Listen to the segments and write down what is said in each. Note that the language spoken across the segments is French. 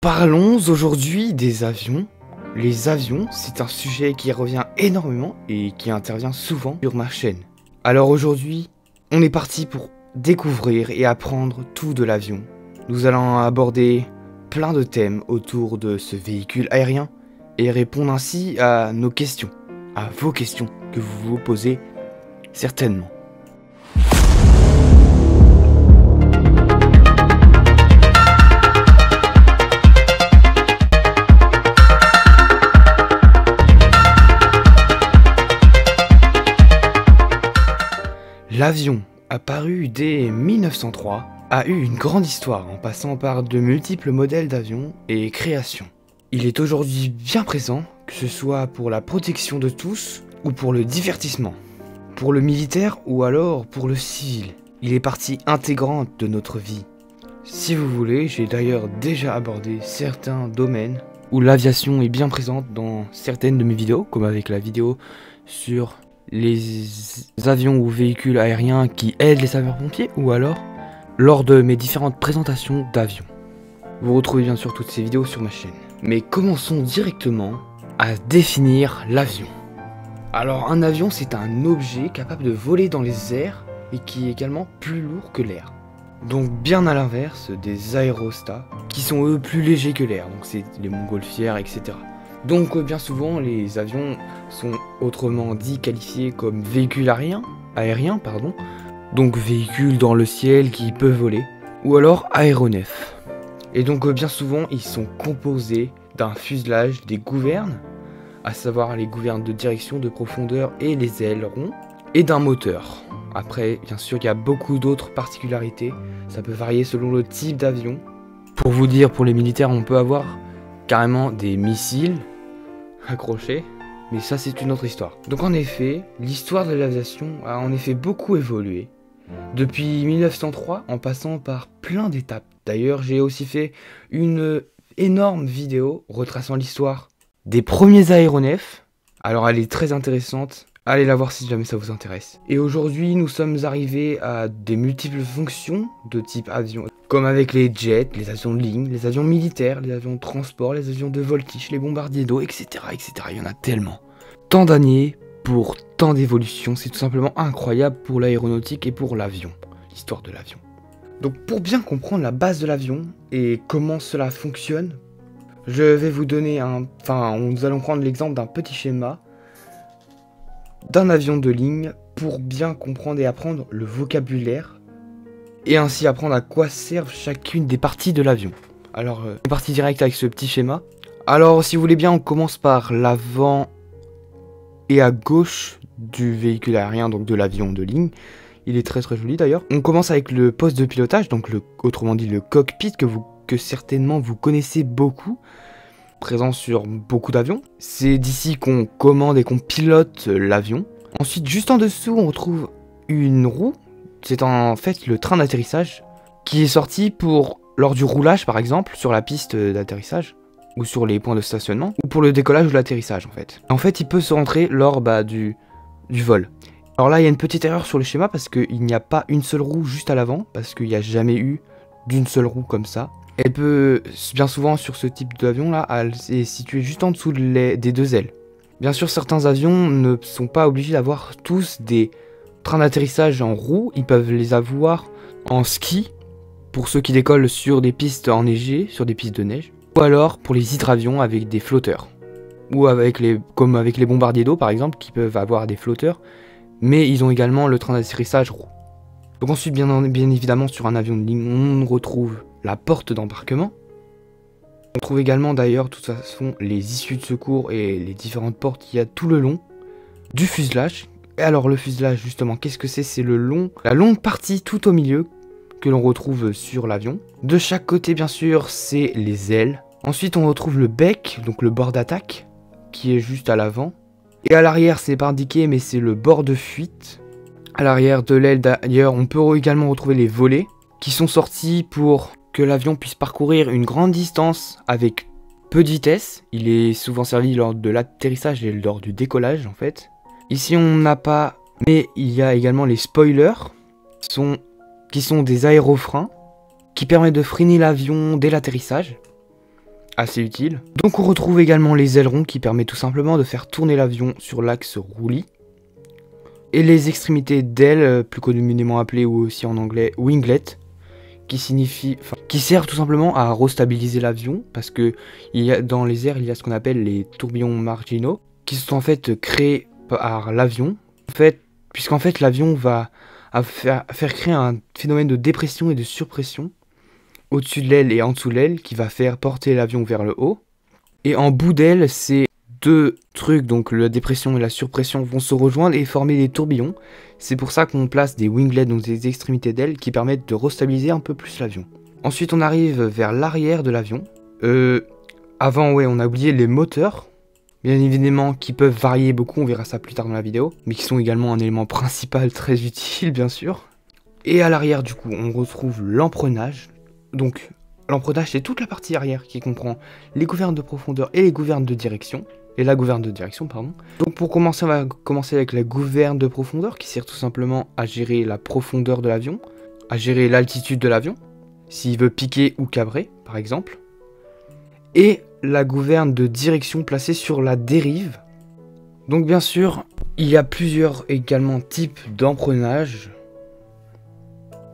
Parlons aujourd'hui des avions. Les avions, c'est un sujet qui revient énormément et qui intervient souvent sur ma chaîne. Alors aujourd'hui, on est parti pour découvrir et apprendre tout de l'avion. Nous allons aborder plein de thèmes autour de ce véhicule aérien et répondre ainsi à nos questions, à vos questions que vous vous posez certainement. L'avion, apparu dès 1903, a eu une grande histoire en passant par de multiples modèles d'avions et créations. Il est aujourd'hui bien présent, que ce soit pour la protection de tous ou pour le divertissement, pour le militaire ou alors pour le civil. Il est partie intégrante de notre vie. Si vous voulez, j'ai d'ailleurs déjà abordé certains domaines où l'aviation est bien présente dans certaines de mes vidéos, comme avec la vidéo sur les avions ou véhicules aériens qui aident les sapeurs-pompiers, ou alors lors de mes différentes présentations d'avions. Vous retrouvez bien sûr toutes ces vidéos sur ma chaîne. Mais commençons directement à définir l'avion. Alors un avion, c'est un objet capable de voler dans les airs et qui est également plus lourd que l'air. Donc bien à l'inverse des aérostats qui sont eux plus légers que l'air, donc c'est les montgolfières, etc. Donc bien souvent les avions sont autrement dit qualifiés comme véhicules aériens, donc véhicules dans le ciel qui peuvent voler, ou alors aéronefs. Et donc bien souvent ils sont composés d'un fuselage, des gouvernes, à savoir les gouvernes de direction, de profondeur et les ailerons, et d'un moteur. Après bien sûr il y a beaucoup d'autres particularités, ça peut varier selon le type d'avion. Pour vous dire, pour les militaires on peut avoir carrément des missiles accrochés, mais ça c'est une autre histoire. Donc en effet, l'histoire de l'aviation a en effet beaucoup évolué depuis 1903 en passant par plein d'étapes. D'ailleurs j'ai aussi fait une énorme vidéo retraçant l'histoire des premiers aéronefs, alors elle est très intéressante, allez la voir si jamais ça vous intéresse. Et aujourd'hui nous sommes arrivés à des multiples fonctions de type avion, comme avec les jets, les avions de ligne, les avions militaires, les avions de transport, les avions de voltige, les bombardiers d'eau, etc., etc. Il y en a tellement. Tant d'années pour tant d'évolutions, c'est tout simplement incroyable pour l'aéronautique et pour l'avion, l'histoire de l'avion. Donc pour bien comprendre la base de l'avion et comment cela fonctionne, je vais vous donner nous allons prendre l'exemple d'un petit schéma d'un avion de ligne pour bien comprendre et apprendre le vocabulaire et ainsi apprendre à quoi servent chacune des parties de l'avion. Alors, on est parti direct avec ce petit schéma. Alors, si vous voulez bien, on commence par l'avant et à gauche du véhicule aérien, donc de l'avion de ligne. Il est très très joli d'ailleurs. On commence avec le poste de pilotage, donc autrement dit le cockpit que certainement vous connaissez beaucoup, présent sur beaucoup d'avions. C'est d'ici qu'on commande et qu'on pilote l'avion. Ensuite, juste en dessous, on retrouve une roue. C'est en fait le train d'atterrissage qui est sorti lors du roulage par exemple sur la piste d'atterrissage ou sur les points de stationnement ou pour le décollage ou l'atterrissage en fait. En fait il peut se rentrer lors du vol. Alors là il y a une petite erreur sur le schéma parce qu'il n'y a pas une seule roue juste à l'avant parce qu'il n'y a jamais eu d'une seule roue comme ça. Elle peut bien souvent sur ce type d'avion là, elle est située juste en dessous des deux ailes. Bien sûr certains avions ne sont pas obligés d'avoir tous des train d'atterrissage en roue, ils peuvent les avoir en ski pour ceux qui décollent sur des pistes enneigées, sur des pistes de neige, ou alors pour les hydravions avec des flotteurs, ou comme avec les bombardiers d'eau par exemple qui peuvent avoir des flotteurs, mais ils ont également le train d'atterrissage roue. Donc ensuite bien évidemment sur un avion de ligne on retrouve la porte d'embarquement. On trouve également d'ailleurs de toute façon les issues de secours et les différentes portes qu'il y a tout le long du fuselage. Et alors le fuselage justement, qu'est-ce que c'est? C'est la longue partie tout au milieu que l'on retrouve sur l'avion. De chaque côté bien sûr c'est les ailes. Ensuite on retrouve le bec, donc le bord d'attaque, qui est juste à l'avant. Et à l'arrière c'est pas indiqué mais c'est le bord de fuite. À l'arrière de l'aile d'ailleurs on peut également retrouver les volets qui sont sortis pour que l'avion puisse parcourir une grande distance avec peu de vitesse. Il est souvent servi lors de l'atterrissage et lors du décollage en fait. Ici on n'a pas, mais il y a également les spoilers, qui sont des aérofreins, qui permettent de freiner l'avion dès l'atterrissage. assez utile. Donc on retrouve également les ailerons qui permettent tout simplement de faire tourner l'avion sur l'axe roulis. Et les extrémités d'ailes, plus communément appelées ou aussi en anglais winglet, qui servent tout simplement à restabiliser l'avion, parce que dans les airs il y a ce qu'on appelle les tourbillons marginaux, qui sont en fait créés par l'avion, puisqu'en fait l'avion va faire créer un phénomène de dépression et de surpression au-dessus de l'aile et en dessous de l'aile, qui va faire porter l'avion vers le haut. Et en bout d'aile, ces deux trucs, donc la dépression et la surpression, vont se rejoindre et former des tourbillons. C'est pour ça qu'on place des winglets, donc des extrémités d'aile, qui permettent de restabiliser un peu plus l'avion. Ensuite, on arrive vers l'arrière de l'avion. Avant, ouais, on a oublié les moteurs, bien évidemment, qui peuvent varier beaucoup, on verra ça plus tard dans la vidéo, mais qui sont également un élément principal très utile, bien sûr. Et à l'arrière, du coup, on retrouve l'emprenage. Donc, l'emprenage, c'est toute la partie arrière qui comprend les gouvernes de profondeur et les gouvernes de direction. Et la gouverne de direction, pardon. Donc pour commencer, on va commencer avec la gouverne de profondeur, qui sert tout simplement à gérer la profondeur de l'avion, à gérer l'altitude de l'avion, s'il veut piquer ou cabrer, par exemple. Et la gouverne de direction placée sur la dérive. Donc bien sûr, il y a plusieurs également types d'emprenage.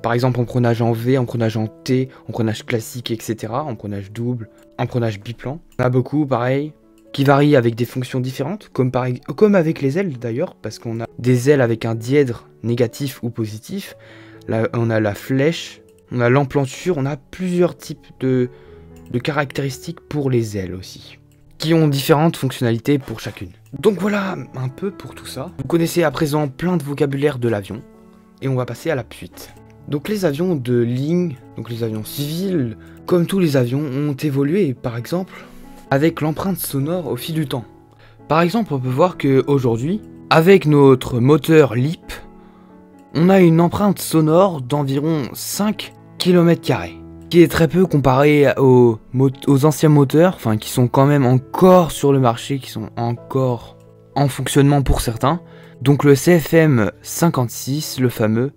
Par exemple, emprenage en V, emprenage en T, emprenage classique, etc. Emprenage double, emprenage biplan. On a beaucoup, pareil, qui varient avec des fonctions différentes, comme avec les ailes d'ailleurs, parce qu'on a des ailes avec un dièdre négatif ou positif. Là, on a la flèche, on a l'emplanture, on a plusieurs types de caractéristiques pour les ailes aussi, qui ont différentes fonctionnalités pour chacune. Donc voilà un peu pour tout ça. Vous connaissez à présent plein de vocabulaire de l'avion, et on va passer à la suite. Donc les avions de ligne, donc les avions civils, comme tous les avions, ont évolué, par exemple, avec l'empreinte sonore au fil du temps. Par exemple, on peut voir qu'aujourd'hui, avec notre moteur LEAP, on a une empreinte sonore d'environ 5 km², qui est très peu comparé aux anciens moteurs, enfin qui sont quand même encore sur le marché, qui sont encore en fonctionnement pour certains. Donc le CFM 56, le fameux,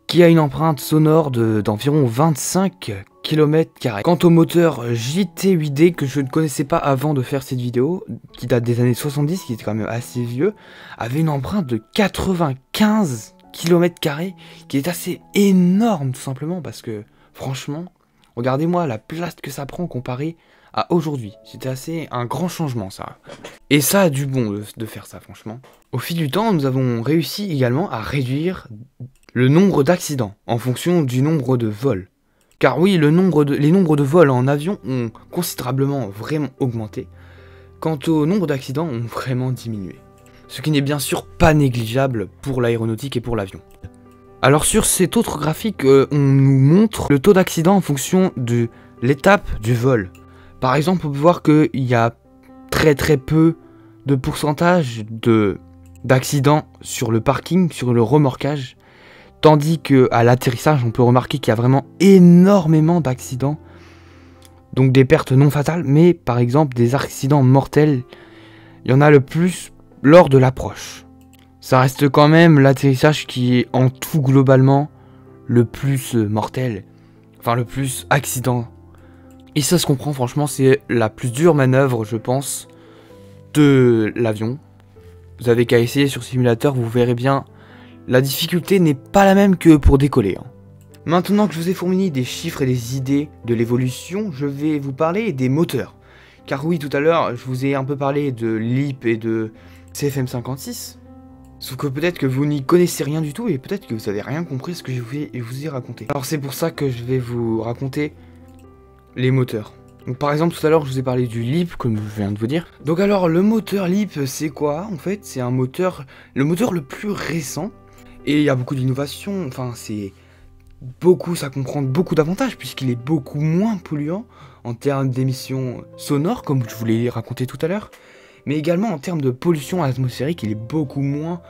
qui a une empreinte sonore d'environ 25 km². Quant au moteur JT8D, que je ne connaissais pas avant de faire cette vidéo, qui date des années 70, qui était quand même assez vieux, avait une empreinte de 95 km², qui est assez énorme tout simplement, parce que franchement, regardez-moi la place que ça prend comparé à aujourd'hui. C'était assez un grand changement ça. Et ça a du bon de faire ça franchement. Au fil du temps, nous avons réussi également à réduire le nombre d'accidents en fonction du nombre de vols. Car oui, les nombres de vols en avion ont considérablement vraiment augmenté, quant au nombre d'accidents ont vraiment diminué. Ce qui n'est bien sûr pas négligeable pour l'aéronautique et pour l'avion. Alors sur cet autre graphique, on nous montre le taux d'accident en fonction de l'étape du vol. Par exemple, on peut voir qu'il y a très peu de pourcentage d'accidents sur le parking, sur le remorquage. Tandis qu'à l'atterrissage, on peut remarquer qu'il y a vraiment énormément d'accidents. Donc des pertes non fatales, mais par exemple des accidents mortels, il y en a le plus lors de l'approche. Ça reste quand même l'atterrissage qui est en tout globalement le plus mortel. Enfin le plus accident. Et ça se comprend franchement, c'est la plus dure manœuvre je pense de l'avion. Vous avez qu'à essayer sur simulateur, vous verrez bien. La difficulté n'est pas la même que pour décoller. Maintenant que je vous ai fourni des chiffres et des idées de l'évolution, je vais vous parler des moteurs. Car oui, tout à l'heure, je vous ai un peu parlé de LEAP et de CFM 56. Sauf que peut-être que vous n'y connaissez rien du tout et peut-être que vous n'avez rien compris ce que je vous ai raconté. Alors c'est pour ça que je vais vous raconter les moteurs. Donc par exemple, tout à l'heure, je vous ai parlé du LEAP, comme je viens de vous dire. Donc alors, le moteur LEAP, c'est quoi? En fait, c'est un moteur, le moteur le plus récent. Et il y a beaucoup d'innovations, enfin c'est beaucoup, ça comprend beaucoup d'avantages puisqu'il est beaucoup moins polluant en termes d'émissions sonores comme je vous l'ai raconté tout à l'heure, mais également en termes de pollution atmosphérique, il est beaucoup moins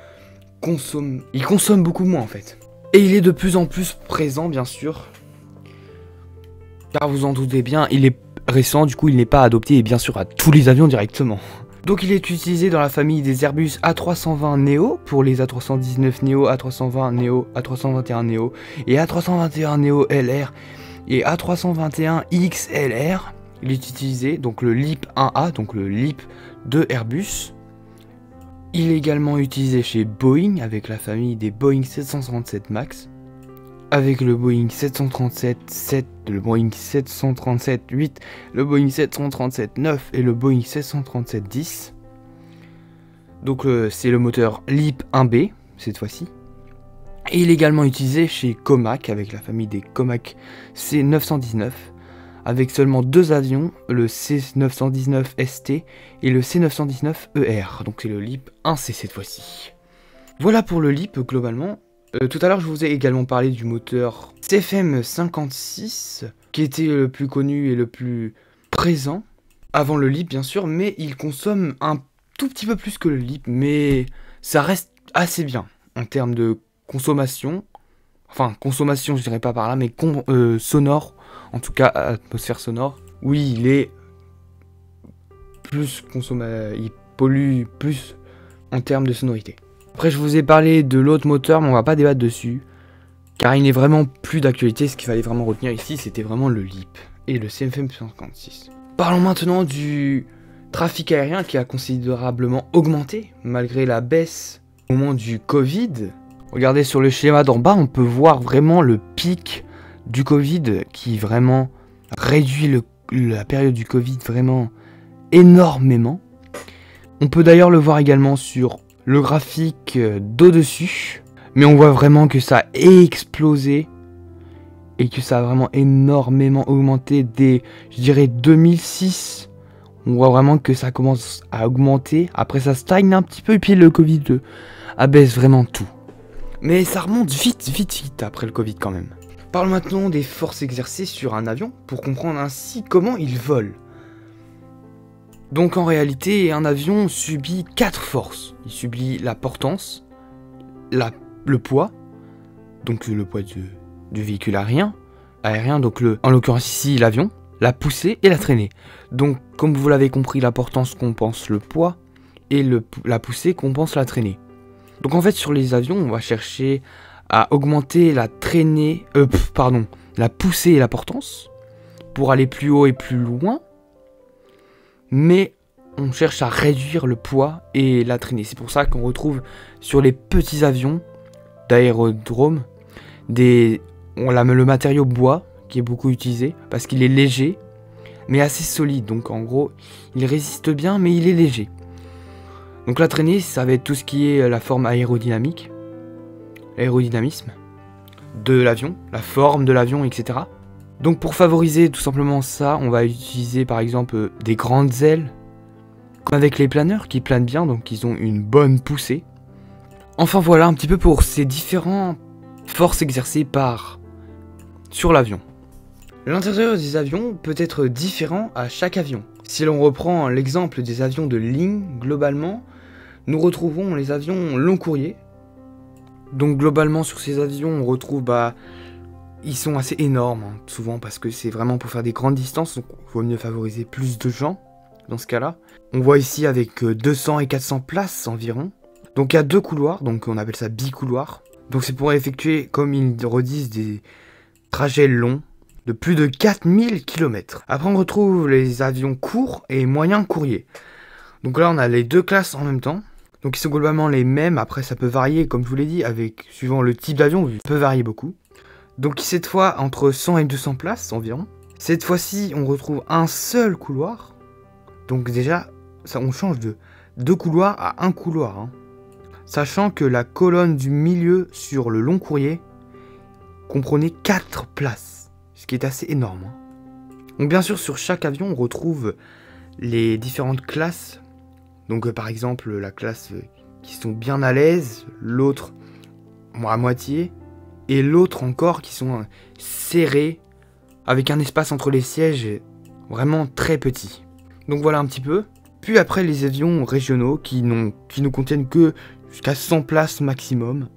il consomme beaucoup moins en fait. Et il est de plus en plus présent bien sûr, car vous en doutez bien, il est récent, du coup il n'est pas adopté et bien sûr à tous les avions directement. Donc il est utilisé dans la famille des Airbus A320 Neo pour les A319 Neo, A320 Neo, A321 Neo et A321 Neo LR et A321 XLR il est utilisé, donc le LEAP 1A, donc le LEAP de Airbus. Il est également utilisé chez Boeing avec la famille des Boeing 737 MAX, avec le Boeing 737-7, le Boeing 737-8, le Boeing 737-9 et le Boeing 737-10. Donc c'est le moteur LEAP 1B cette fois-ci. Et il est également utilisé chez Comac avec la famille des Comac C919, avec seulement 2 avions, le C919 ST et le C919ER. Donc c'est le LEAP 1C cette fois-ci. Voilà pour le LEAP globalement. Tout à l'heure je vous ai également parlé du moteur CFM56, qui était le plus connu et le plus présent, avant le LEAP bien sûr, mais il consomme un tout petit peu plus que le LEAP, mais ça reste assez bien en termes de consommation. Enfin, consommation je dirais pas par là, mais sonore, en tout cas atmosphère sonore. Oui, il est plus il pollue plus en termes de sonorité. Après je vous ai parlé de l'autre moteur, mais on va pas débattre dessus, car il n'est vraiment plus d'actualité. Ce qu'il fallait vraiment retenir ici, c'était vraiment le LEAP et le CFM56. Parlons maintenant du trafic aérien qui a considérablement augmenté, malgré la baisse au moment du Covid. Regardez sur le schéma d'en bas, on peut voir vraiment le pic du Covid qui vraiment réduit la période du Covid vraiment énormément. On peut d'ailleurs le voir également sur le graphique d'au-dessus, mais on voit vraiment que ça a explosé et que ça a vraiment énormément augmenté dès, je dirais, 2006. On voit vraiment que ça commence à augmenter. Après ça stagne un petit peu et puis le Covid abaisse vraiment tout. Mais ça remonte vite après le Covid quand même. Parlons maintenant des forces exercées sur un avion pour comprendre ainsi comment il vole. Donc en réalité, un avion subit 4 forces. Il subit la portance, le poids, donc le poids du véhicule aérien, donc en l'occurrence ici l'avion, la poussée et la traînée. Donc comme vous l'avez compris, la portance compense le poids et la poussée compense la traînée. Donc en fait sur les avions, on va chercher à augmenter la traînée, la poussée et la portance pour aller plus haut et plus loin. Mais on cherche à réduire le poids et la traînée. C'est pour ça qu'on retrouve sur les petits avions d'aérodrome le matériau bois qui est beaucoup utilisé parce qu'il est léger mais assez solide. Donc en gros, il résiste bien mais il est léger. Donc la traînée, ça va être tout ce qui est la forme aérodynamisme de l'avion, la forme de l'avion, etc. Donc pour favoriser tout simplement ça, on va utiliser par exemple des grandes ailes, comme avec les planeurs qui planent bien, donc ils ont une bonne poussée. Enfin voilà un petit peu pour ces différentes forces exercées sur l'avion. L'intérieur des avions peut être différent à chaque avion. Si l'on reprend l'exemple des avions de ligne, globalement, nous retrouvons les avions long courrier. Donc globalement sur ces avions, on retrouve ils sont assez énormes, hein, souvent parce que c'est vraiment pour faire des grandes distances, donc il vaut mieux favoriser plus de gens dans ce cas-là. On voit ici avec 200 et 400 places environ. Donc il y a 2 couloirs, donc on appelle ça bicouloir. Donc c'est pour effectuer, comme ils redisent, des trajets longs de plus de 4000 km. Après on retrouve les avions courts et moyens courriers. Donc là on a les 2 classes en même temps. Donc ils sont globalement les mêmes, après ça peut varier comme je vous l'ai dit, suivant le type d'avion, il peut varier beaucoup. Donc cette fois entre 100 et 200 places environ. Cette fois-ci on retrouve un seul couloir. Donc déjà on change de 2 couloirs à 1 couloir. Hein. Sachant que la colonne du milieu sur le long courrier comprenait 4 places. Ce qui est assez énorme. Hein. Donc bien sûr sur chaque avion on retrouve les différentes classes. Donc par exemple la classe qui sont bien à l'aise, l'autre à moitié, et l'autre encore qui sont serrés, avec un espace entre les sièges vraiment très petit. Donc voilà un petit peu. Puis après les avions régionaux qui ne contiennent que jusqu'à 100 places maximum.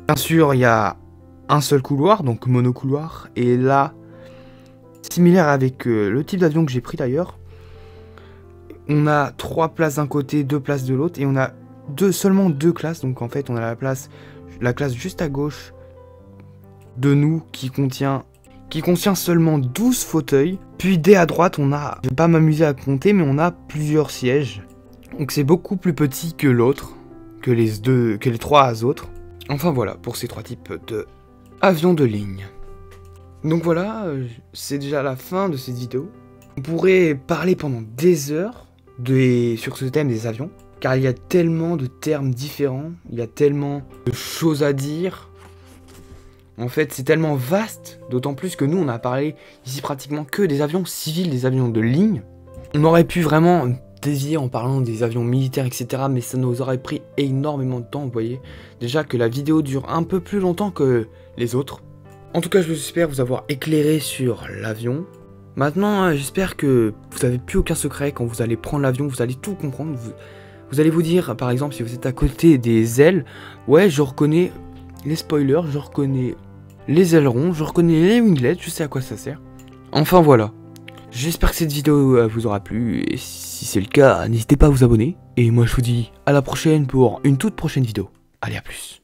Bien sûr il y a un seul couloir, donc monocouloir, et là, similaire avec le type d'avion que j'ai pris d'ailleurs, on a 3 places d'un côté, 2 places de l'autre, et on a seulement 2 classes, donc en fait on a la classe juste à gauche de nous qui qui contient seulement 12 fauteuils. Puis dès à droite, on a, je vais pas m'amuser à compter, mais on a plusieurs sièges. Donc c'est beaucoup plus petit que l'autre, que les 3 autres. Enfin voilà, pour ces 3 types de avions de ligne. Donc voilà, c'est déjà la fin de cette vidéo. On pourrait parler pendant des heures sur ce thème des avions, car il y a tellement de termes différents, il y a tellement de choses à dire. En fait, c'est tellement vaste, d'autant plus que nous, on a parlé ici pratiquement que des avions civils, des avions de ligne. On aurait pu vraiment dévier en parlant des avions militaires, etc. Mais ça nous aurait pris énormément de temps, vous voyez. Déjà que la vidéo dure un peu plus longtemps que les autres. En tout cas, j'espère vous avoir éclairé sur l'avion. Maintenant, j'espère que vous n'avez plus aucun secret. Quand vous allez prendre l'avion, vous allez tout comprendre. Vous allez vous dire, par exemple, si vous êtes à côté des ailes, ouais, je reconnais les spoilers, je reconnais les ailerons, je reconnais les winglets, je sais à quoi ça sert. Enfin voilà. J'espère que cette vidéo vous aura plu, et si c'est le cas, n'hésitez pas à vous abonner. Et moi je vous dis à la prochaine pour une toute prochaine vidéo. Allez, à plus.